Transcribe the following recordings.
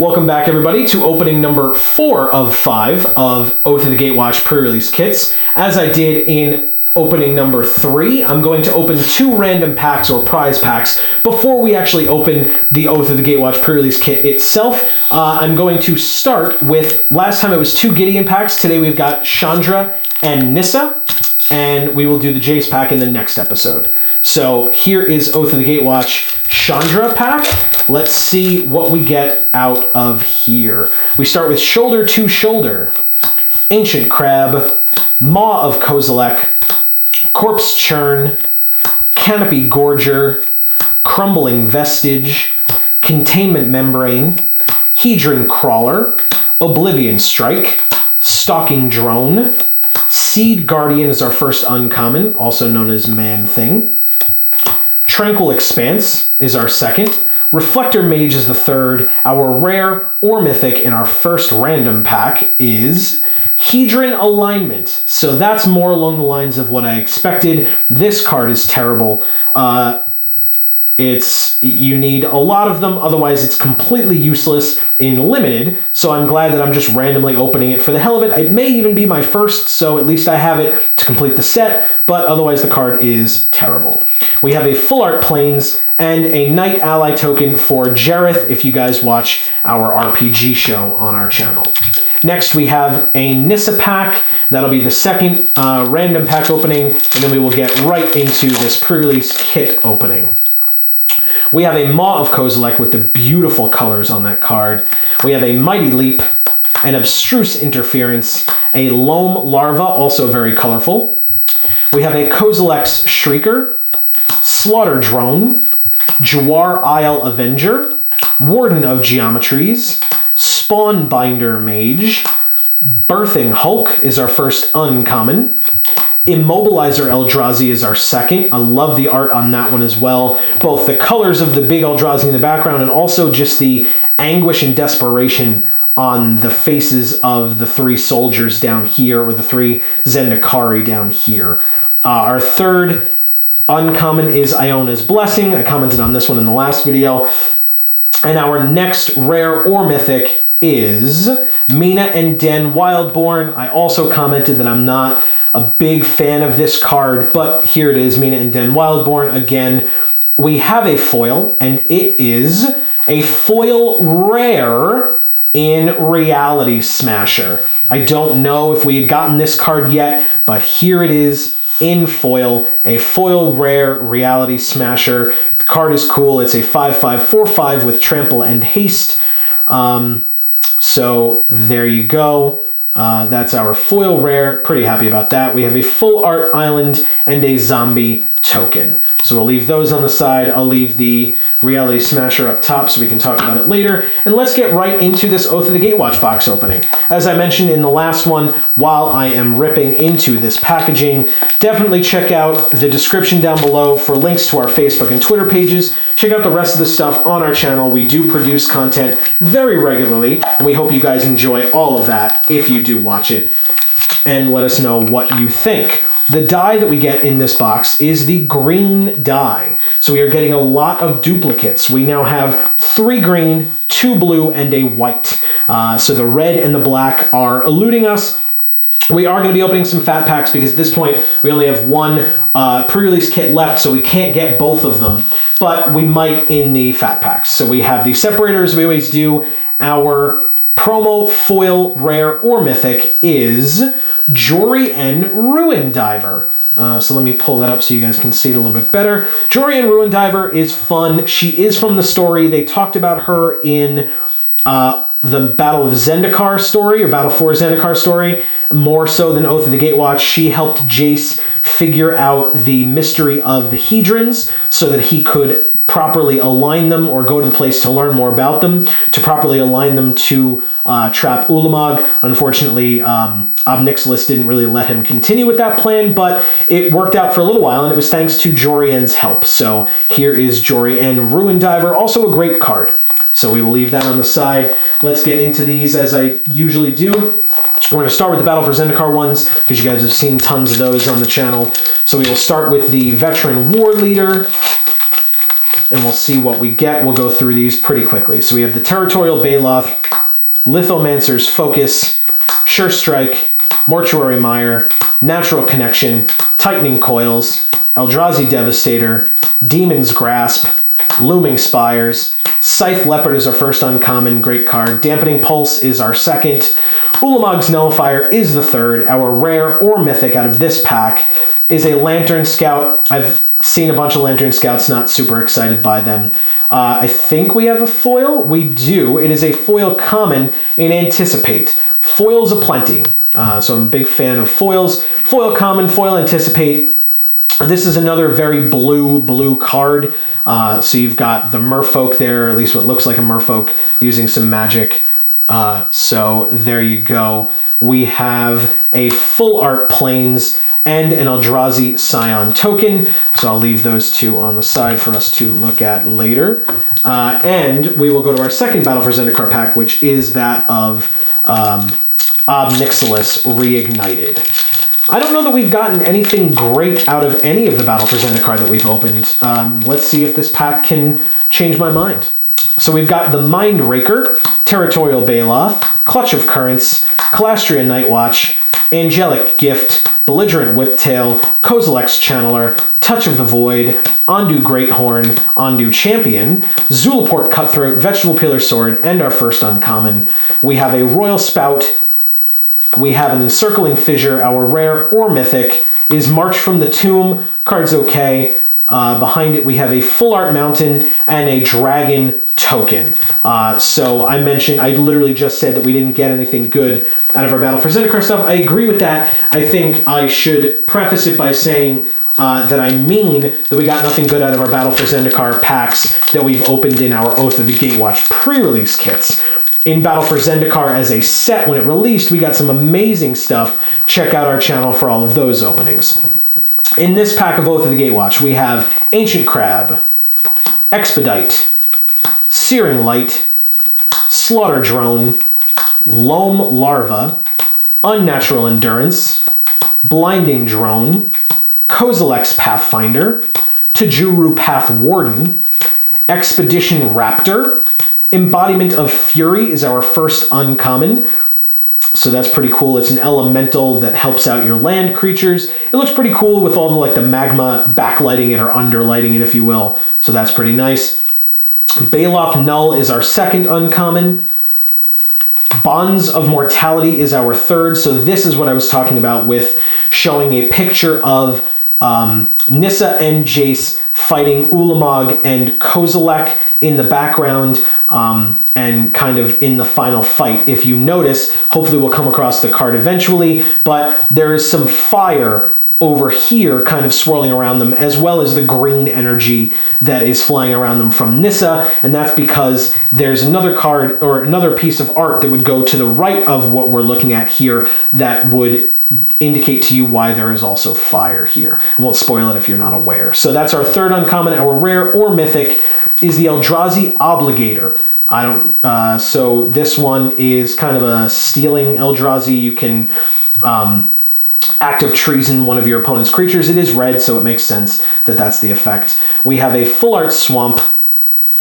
Welcome back, everybody, to opening number 4 of 5 of Oath of the Gatewatch pre-release kits. As I did in opening number 3, I'm going to open 2 random packs or prize packs before we actually open the Oath of the Gatewatch pre-release kit itself. I'm going to start with, last time it was 2 Gideon packs. Today we've got Chandra and Nissa, and we will do the Jace pack in the next episode. So here is Oath of the Gatewatch Chandra pack. Let's see what we get out of here. We start with Shoulder to Shoulder, Ancient Crab, Maw of Kozilek, Corpse Churn, Canopy Gorger, Crumbling Vestige, Containment Membrane, Hedron Crawler, Oblivion Strike, Stalking Drone, Seed Guardian is our first uncommon, also known as Man-Thing. Tranquil Expanse is our second. Reflector Mage is the third. Our rare or mythic in our first random pack is Hedron Alignment. So that's more along the lines of what I expected. This card is terrible. You need a lot of them, otherwise it's completely useless in limited, so I'm glad that I'm just randomly opening it for the hell of it. It may even be my first, so at least I have it to complete the set, but otherwise the card is terrible. We have a Full Art Plains and a Knight Ally token for Jareth if you guys watch our RPG show on our channel. Next we have a Nissa pack. That'll be the second random pack opening, and then we will get right into this pre-release kit opening. We have a Maw of Kozilek with the beautiful colors on that card. We have a Mighty Leap, an Abstruse Interference, a Loam Larva, also very colorful. We have a Kozilek's Shrieker, Slaughter Drone, Jawar Isle Avenger, Warden of Geometries, Spawnbinder Mage, Birthing Hulk is our first uncommon. Immobilizer Eldrazi is our second. I love the art on that one as well. Both the colors of the big Eldrazi in the background and also just the anguish and desperation on the faces of the 3 soldiers down here, or the 3 Zendikari down here. Our third uncommon is Iona's Blessing. I commented on this one in the last video. And our next rare or mythic is Mina and Den Wildborn. I also commented that I'm not a big fan of this card, but here it is, Mina and Den Wildborn. Again, we have a foil, and it is a foil rare in Reality Smasher. I don't know if we had gotten this card yet, but here it is in foil, a foil rare Reality Smasher. The card is cool. It's a 5/5/4/5 with Trample and Haste. So there you go. That's our foil rare. Pretty happy about that. We have a Full Art Island and a Zombie token. So we'll leave those on the side. I'll leave the Reality Smasher up top so we can talk about it later. And let's get right into this Oath of the Gatewatch box opening. As I mentioned in the last one, while I am ripping into this packaging, definitely check out the description down below for links to our Facebook and Twitter pages. Check out the rest of the stuff on our channel. We do produce content very regularly, and we hope you guys enjoy all of that if you do watch it. And let us know what you think. The die that we get in this box is the green die. So we are getting a lot of duplicates. We now have 3 green, 2 blue, and a white. So the red and the black are eluding us. We are going to be opening some fat packs because at this point we only have 1 pre-release kit left, so we can't get both of them. But we might in the fat packs. So we have the separators we always do. Our promo foil rare or mythic is Jorian Ruin Diver. So let me pull that up so you guys can see it a little bit better. Jorian Ruin Diver is fun. She is from the story. They talked about her in the Battle of Zendikar story, or Battle for Zendikar story, more so than Oath of the Gatewatch. She helped Jace figure out the mystery of the Hedrons so that he could properly align them, or go to the place to learn more about them, to properly align them to trap Ulamog. Unfortunately, Obnixilis didn't really let him continue with that plan, but it worked out for a little while, and it was thanks to Jorian's help. So here is Jorian Ruin Diver, also a great card. So we will leave that on the side. Let's get into these as I usually do. We're going to start with the Battle for Zendikar ones, because you guys have seen tons of those on the channel. So we will start with the Veteran War Leader. and we'll see what we get. We'll go through these pretty quickly. So we have the Territorial Baloth, Lithomancer's Focus, Sure Strike, Mortuary Mire, Natural Connection, Tightening Coils, Eldrazi Devastator, Demon's Grasp, Looming Spires, Scythe Leopard is our first uncommon, great card. Dampening Pulse is our second. Ulamog's Nullifier is the third. Our rare or mythic out of this pack is a Lantern Scout. I've seen a bunch of Lantern Scouts, not super excited by them. I think we have a foil. We do. It is a foil common in Anticipate. Foils aplenty. So I'm a big fan of foils. Foil common, foil Anticipate. This is another very blue card. So you've got the Merfolk there, or at least what looks like a Merfolk, using some magic. So there you go. We have a full art Plains and an Eldrazi Scion token. So I'll leave those two on the side for us to look at later. And we will go to our second Battle for Zendikar pack, which is that of Ob Nixilis Reignited. I don't know that we've gotten anything great out of any of the Battle for Zendikar that we've opened. Let's see if this pack can change my mind. So we've got the Mind Raker, Territorial Baloth, Clutch of Currents, Calastria Nightwatch, Angelic Gift, Belligerent Whiptail, Kozilek's Channeler, Touch of the Void, Ondu Greathorn, Ondu Champion, Zulaport Cutthroat, Vegetable Peeler Sword, and our first uncommon. We have a Royal Spout. We have an Encircling Fissure. Our rare or mythic is March from the Tomb. Card's okay. Behind it, we have a Full Art Mountain and a Dragon token. So I literally just said that we didn't get anything good out of our Battle for Zendikar stuff. I agree with that. I think I should preface it by saying that I mean that we got nothing good out of our Battle for Zendikar packs that we've opened in our Oath of the Gatewatch pre-release kits. In Battle for Zendikar as a set, when it released, we got some amazing stuff. Check out our channel for all of those openings. In this pack of Oath of the Gatewatch, we have Ancient Crab, Expedite, Searing Light, Slaughter Drone, Loam Larva, Unnatural Endurance, Blinding Drone, Kozilek's Pathfinder, Tajuru Path Warden, Expedition Raptor, Embodiment of Fury is our first uncommon. So that's pretty cool. It's an elemental that helps out your land creatures. It looks pretty cool with all the magma backlighting it or underlighting it, if you will. So that's pretty nice. Baloth Null is our second uncommon. Bonds of Mortality is our third. So this is what I was talking about with showing a picture of Nissa and Jace fighting Ulamog and Kozilek in the background, and kind of in the final fight. If you notice, hopefully we'll come across the card eventually, but there is some fire over here kind of swirling around them, as well as the green energy that is flying around them from Nissa, and that's because there's another card or another piece of art that would go to the right of what we're looking at here that would indicate to you why there is also fire here. I won't spoil it if you're not aware. So that's our third uncommon. Our rare or mythic is the Eldrazi Obligator. So this one is kind of a stealing Eldrazi. You can act of treason one of your opponent's creatures. It is red, so it makes sense that that's the effect. We have a Full Art Swamp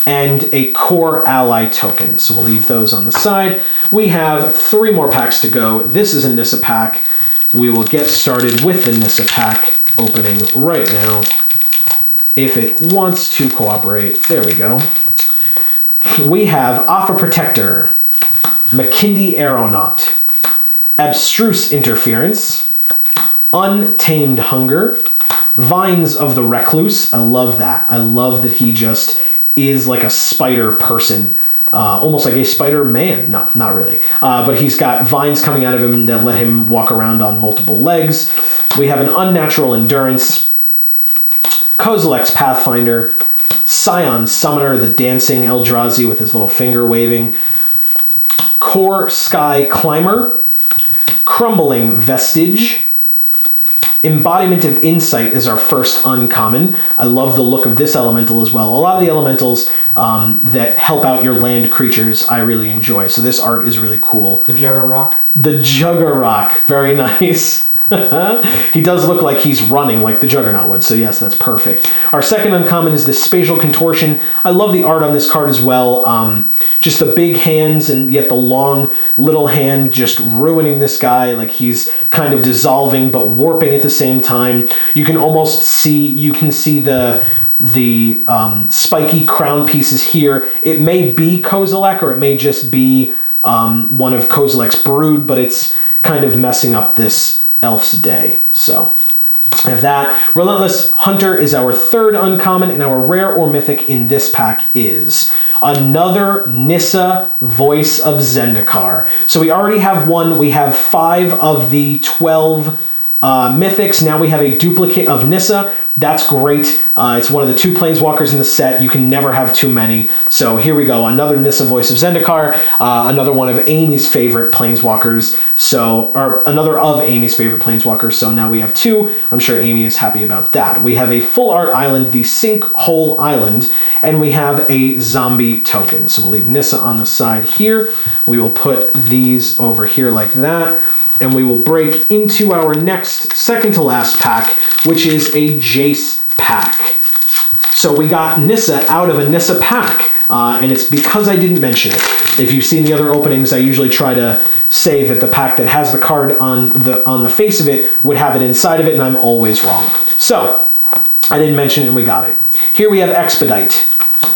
and a Core Ally token. So we'll leave those on the side. We have 3 more packs to go. This is a Nissa pack. We will get started with the Nissa pack opening right now. If it wants to cooperate, there we go. We have Afa Protector, McKindy Aeronaut, Abstruse Interference, Untamed Hunger, Vines of the Recluse. I love that. I love that he just is like a spider person. Almost like a Spider-Man. No, not really. But he's got vines coming out of him that let him walk around on multiple legs. We have an Unnatural Endurance, Kozilek's Pathfinder, Scion Summoner, the dancing Eldrazi with his little finger waving, Core Sky Climber, Crumbling Vestige, Embodiment of Insight is our first uncommon. I love the look of this elemental as well. A lot of the elementals that help out your land creatures I really enjoy. So this art is really cool. The Juggerrock. The Juggerrock. Very nice. He does look like he's running like the Juggernaut would, so yes, that's perfect. Our second uncommon is the Spatial Contortion. I love the art on this card as well. Just the big hands and yet the long little hand just ruining this guy. Like he's kind of dissolving but warping at the same time. You can almost see, the spiky crown pieces here. It may be Kozilek or it may just be one of Kozilek's brood, but it's kind of messing up this elf's day. So I have that. Relentless Hunter is our third uncommon, and our rare or mythic in this pack is another Nissa, Voice of Zendikar. So we already have one. We have 5 of the 12 mythics. Now we have a duplicate of Nissa. That's great. It's one of the 2 planeswalkers in the set. You can never have too many. So here we go. Another Nissa, Voice of Zendikar. Another one of Amy's favorite planeswalkers. Or another of Amy's favorite planeswalkers. So now we have 2. I'm sure Amy is happy about that. We have a full art island, the Sinkhole Island, and we have a zombie token. So we'll leave Nissa on the side here. We will put these over here like that. And we will break into our next second to last pack, which is a Jace pack. So we got Nissa out of a Nissa pack, and it's because I didn't mention it. If you've seen the other openings, I usually try to say that the pack that has the card on the face of it would have it inside of it, and I'm always wrong. So I didn't mention it, and we got it. Here we have Expedite,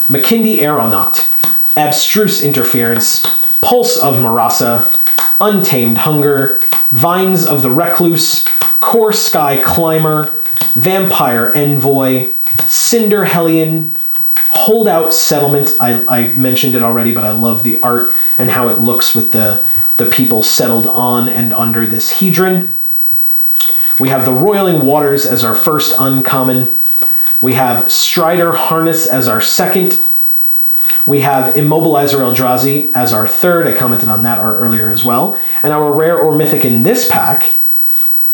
Makindi Aeronaut, Abstruse Interference, Pulse of Marasa, Untamed Hunger, Vines of the Recluse, Core Sky Climber, Vampire Envoy, Cinder Hellion, Holdout Settlement. I mentioned it already, but I love the art and how it looks with the people settled on and under this Hedron. We have the Roiling Waters as our first uncommon. We have Strider Harness as our second. We have Immobilizer Eldrazi as our third. I commented on that art earlier as well. And our rare or mythic in this pack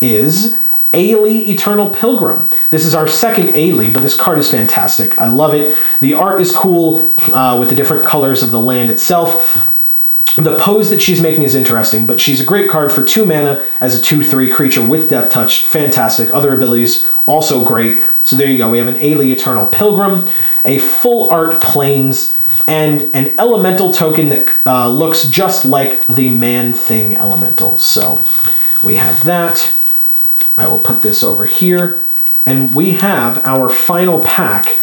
is Ailey Eternal Pilgrim. This is our second Ailey, but this card is fantastic. I love it. The art is cool with the different colors of the land itself. The pose that she's making is interesting, but she's a great card for 2 mana as a 2/3 creature with Death Touch. Fantastic. Other abilities, also great. So there you go. We have an Ailey Eternal Pilgrim, a full art Plains, and an elemental token that looks just like the Man-Thing elemental. So we have that. I will put this over here. And we have our final pack,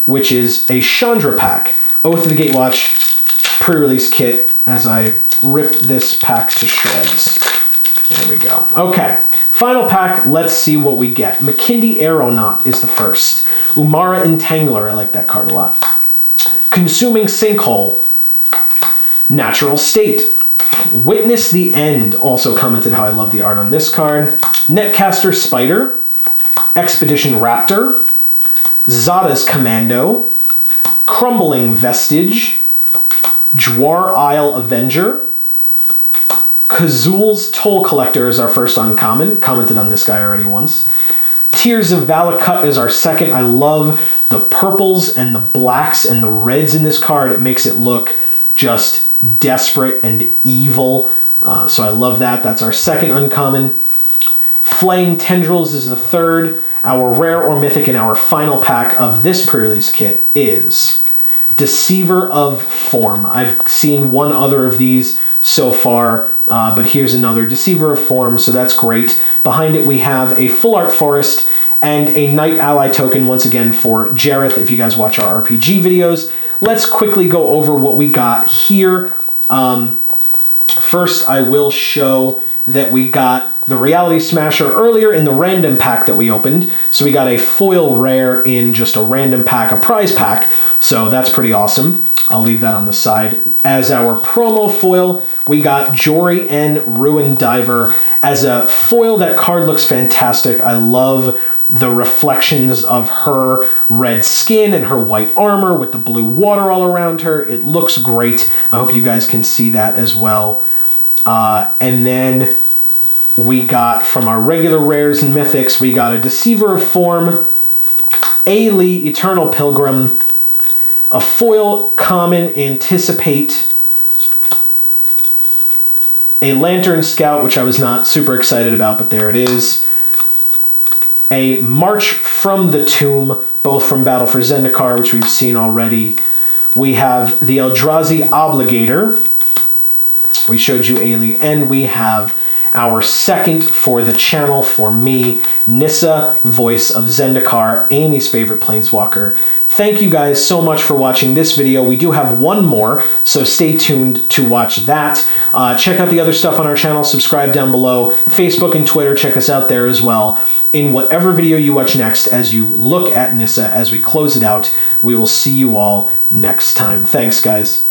which is a Chandra pack. Oath of the Gatewatch pre-release kit as I rip this pack to shreds. There we go. Okay, final pack. Let's see what we get. Makindi Aeronaut is the first. Umara Entangler. I like that card a lot. Consuming Sinkhole, Natural State, Witness the End, also commented how I love the art on this card, Netcaster Spider, Expedition Raptor, Zada's Commando, Crumbling Vestige, Jwar Isle Avenger, Kazul's Toll Collector is our first uncommon, commented on this guy already once, Tears of Valakut is our second. I love the purples and the blacks and the reds in this card. It makes it look just desperate and evil. So I love that. That's our second uncommon. Flaying Tendrils is the third. Our rare or mythic in our final pack of this pre-release kit is Deceiver of Form. I've seen one other of these so far, but here's another Deceiver of Form, so that's great. Behind it we have a full art forest and a Knight Ally token, once again, for Jareth, if you guys watch our RPG videos. Let's quickly go over what we got here. First, I will show that we got the Reality Smasher earlier in the random pack that we opened. So we got a foil rare in just a random pack, a prize pack. So that's pretty awesome. I'll leave that on the side. As our promo foil, we got Jory N. Ruin Diver. As a foil, that card looks fantastic. I love the reflections of her red skin and her white armor with the blue water all around her. It looks great. I hope you guys can see that as well. And then we got, from our regular rares and mythics, we got a Deceiver of Form, Ailey Eternal Pilgrim, a foil common Anticipate, A Lantern Scout, which I was not super excited about, but there it is. A March from the Tomb, both from Battle for Zendikar, which we've seen already. We have the Eldrazi Obligator. We showed you Ailey, and we have our second for the channel for me, Nissa, Voice of Zendikar, Amy's favorite planeswalker. Thank you guys so much for watching this video. We do have one more, so stay tuned to watch that. Check out the other stuff on our channel. Subscribe down below. Facebook and Twitter, check us out there as well. In whatever video you watch next, as you look at Nissa, as we close it out, we will see you all next time. Thanks, guys.